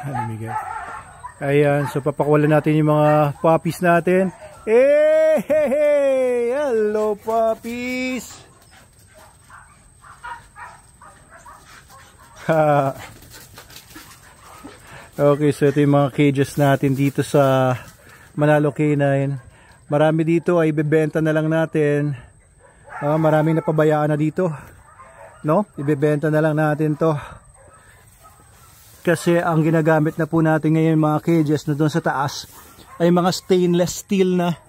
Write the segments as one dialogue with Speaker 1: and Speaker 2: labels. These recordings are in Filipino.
Speaker 1: Namigay. Ayan, so papakuwalan natin yung mga puppies natin. Hey, hey, hey! Hello, puppies! Okay, so ito yung mga cages natin dito sa Manalo Canine. Marami dito ay ibebenta na lang natin. Maraming napabayaan na dito, no? Ibebenta na lang natin to. Kasi ang ginagamit na po natin ngayon mga cages na doon sa taas ay mga stainless steel na.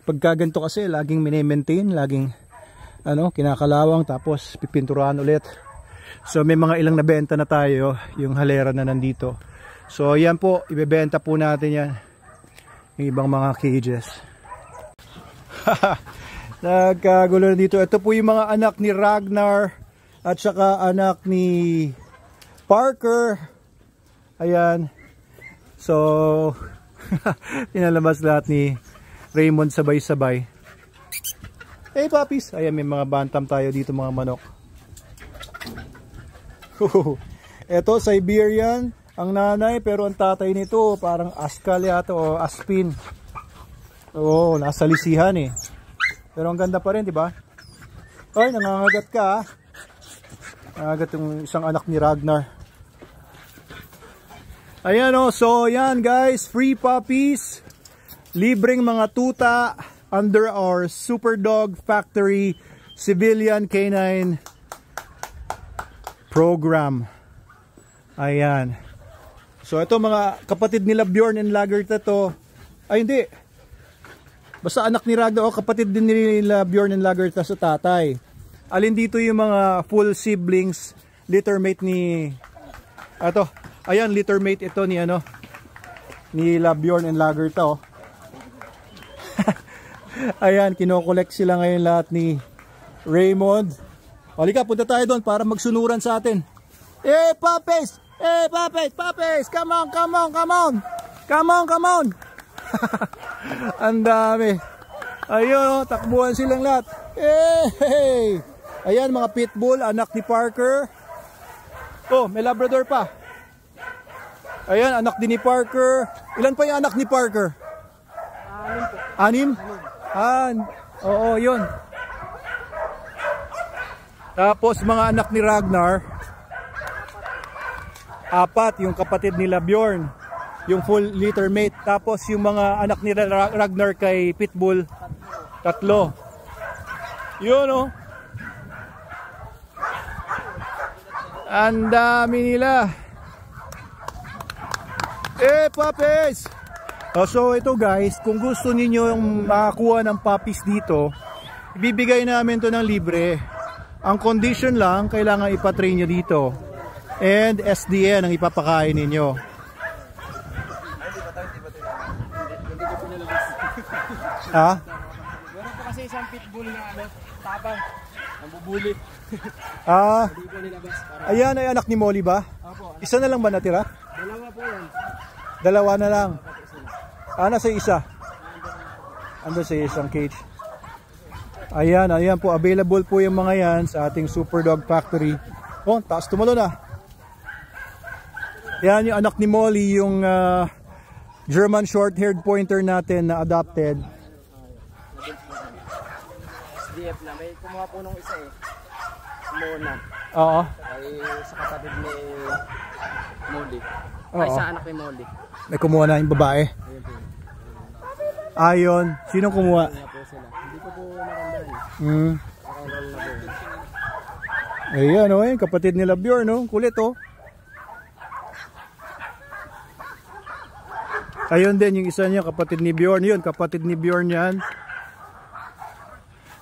Speaker 1: Pagka ganito kasi laging mini-maintain, laging kinakalawang tapos pipinturahan ulit. So may mga ilang nabenta na tayo, yung halera na nandito. So yan po, ibebenta po natin yan. Yung ibang mga cages. Nagkagulo na dito. Ito po yung mga anak ni Ragnar at saka anak ni Parker. Ayan. So pinalabas lahat ni Raymond sabay-sabay. Hey puppies. Ayan, may mga bantam tayo dito, mga manok. Ito Siberian ang nanay, pero ang tatay nito parang Askal yata o Aspin. Oo, nasa lisihan eh. Pero ang ganda pa rin, di ba? Ay, nangangagat ka. Nangangagat yung isang anak ni Ragnar. Ayan o, so yan guys, free puppies. Libreng mga tuta under our Super Dog Factory Civilian Canine Program. Ayan. So ito mga kapatid nila Bjorn and Lagerta to. Ay hindi. Basta anak ni Ragnar, kapatid din nila Bjorn and Lagerta sa tatay. Alin dito yung mga full siblings, littermate ni ayan, littermate ito ni ni Bjorn and Lagerta oh. Ayan, kinokolekt sila ngayon lahat ni Raymond. Halika, punta tayo doon para magsunuran sa atin. Eh, puppies! Eh, puppies! Puppies! Come on, come on, come on! Come on, come on! Ang dami. Ayun, takbuhan silang lahat. Hey! Ayan, mga pitbull, anak ni Parker. Oh, may Labrador pa. Ayan, anak din ni Parker. Ilan pa yung anak ni Parker? 6 po. 6? Oo, yun. Tapos mga anak ni Ragnar, 4, yung kapatid nila Bjorn, yung full litter mate. Tapos yung mga anak ni Ragnar kay Pitbull, 3. Yun oh. Ang dami nila. Eh, puppies! So ito guys, kung gusto niyo yung makakuha ng puppies dito, ibibigay namin to ng libre. Ang condition lang, kailangan ipatrain nyo dito. And SDN ang ipapakain ninyo. Ha?
Speaker 2: Meron po kasi isang pitbull na tapang, nambubuli.
Speaker 1: Ayan ay anak ni Molly ba?
Speaker 2: Opo.
Speaker 1: Isa na lang ba natira?
Speaker 2: 2 po yan.
Speaker 1: 2 na lang. Nasa isa. Ando sa isang cage. Ayan, ayan po. Available po yung mga yan sa ating Super Dog Factory. Oh, taas tumalo na. Yan yung anak ni Molly, yung German short-haired pointer natin na adopted.
Speaker 2: SDF na. May kumuha po nung isa eh. Mona.
Speaker 1: Oo.
Speaker 2: Ay sa kapatid ni Molly.
Speaker 1: Ay
Speaker 2: sa anak ni Molly.
Speaker 1: May kumuha na yung babae. Ayon. Sinong kumuha?
Speaker 2: Hindi ko po matandaan.
Speaker 1: Ayan o, kapatid nila Bjorn, no? Kulit oh. Ayun din yung isa niya, kapatid ni Bjorn. Yun, kapatid ni Bjorn yan.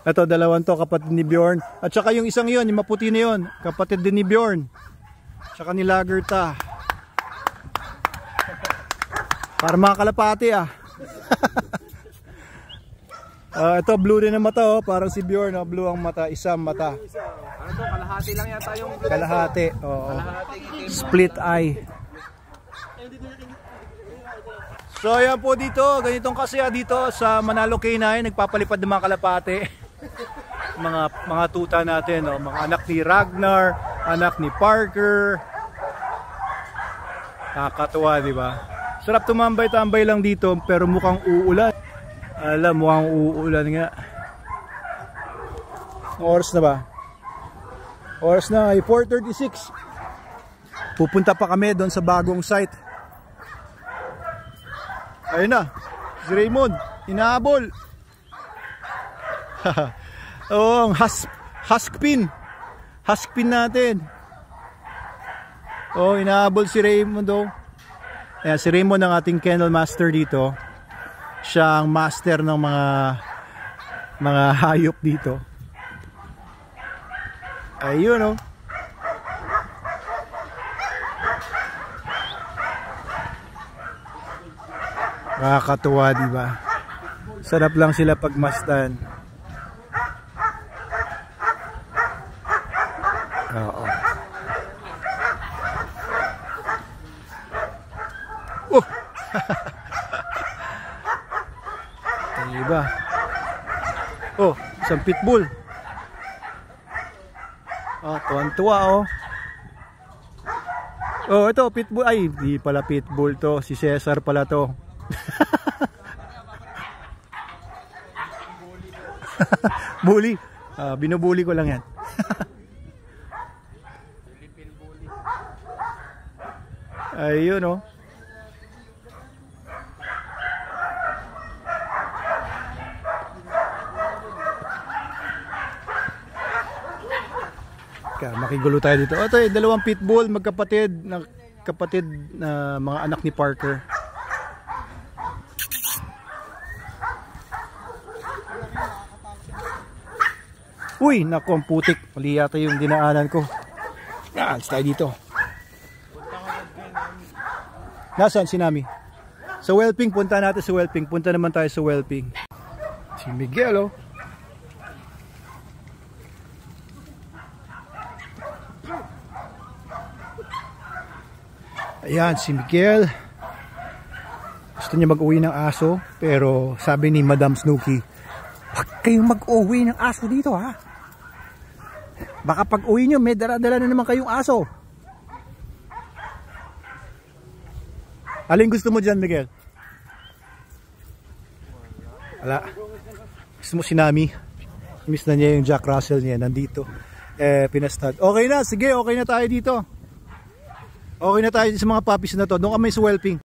Speaker 1: Ito, 2 to, kapatid ni Bjorn. At saka yung isang yun, yung maputi na yun, kapatid din ni Bjorn. Saka ni Lagerta. Para mga kalapati ah. Ito blue din ang mata oh, parang si Bjorn oh, blue ang mata, isang mata.
Speaker 2: Ano to, kalahati lang yata yung blue.
Speaker 1: Kalahati, oo. Split eye. So yan po dito, ganitong kasi dito sa Manalo Canine, nagpapalipad ng mga kalapati. mga tuta natin oh, mga anak ni Ragnar, anak ni Parker. Nakakatuwa, di ba? Sarap tumambay-tambay lang dito pero mukhang uulan. Alam, mukhang uulan nga. Oras na ba? Oras na ay 4:36. Pupunta pa kami doon sa bagong site. Ayun na, si Raymond, inaabol. Oo, ang huskpin. Huskpin natin. Oh, inaabol si Raymond oh. Ayan, si Raymond ang ating kennel master dito. Siya ang master ng mga hayop dito. Ayun oh. Nakakatuwa, di ba? Sarap lang sila pagmasdan. Oo. Oh. Diba? Oh, isang pitbull. Oh, tuwan-tuwa oh. Oh, ito pitbull. Ay, di pala pitbull to. Si Cesar pala to. Bully. Binubuli ko lang yan. Ayun oh. Makigulo tayo dito. Ito yung dalawang pitbull, magkapatid na mga anak ni Parker. Uy, naku, ang putik. Mali yata yung dinaanan ko. Alis tayo dito. Nasaan si Nami? Sa Whelping, punta natin sa Whelping. Punta naman tayo sa Whelping. Si Miguel oh. Ayan, si Miguel. Gusto niya mag-uwi ng aso. Pero sabi ni Madam Snooki, huwag kayong mag-uwi ng aso dito ha. Baka pag uwi nyo, may dala-dala na naman kayong aso. Alin gusto mo dyan, Miguel? Wala. Gusto mo si Nami? Miss na niya yung Jack Russell niya. Nandito. Pinastad. Okay na, sige, okay na tayo dito. Okay na tayo sa mga puppies na to. Doon kami sa Whelping.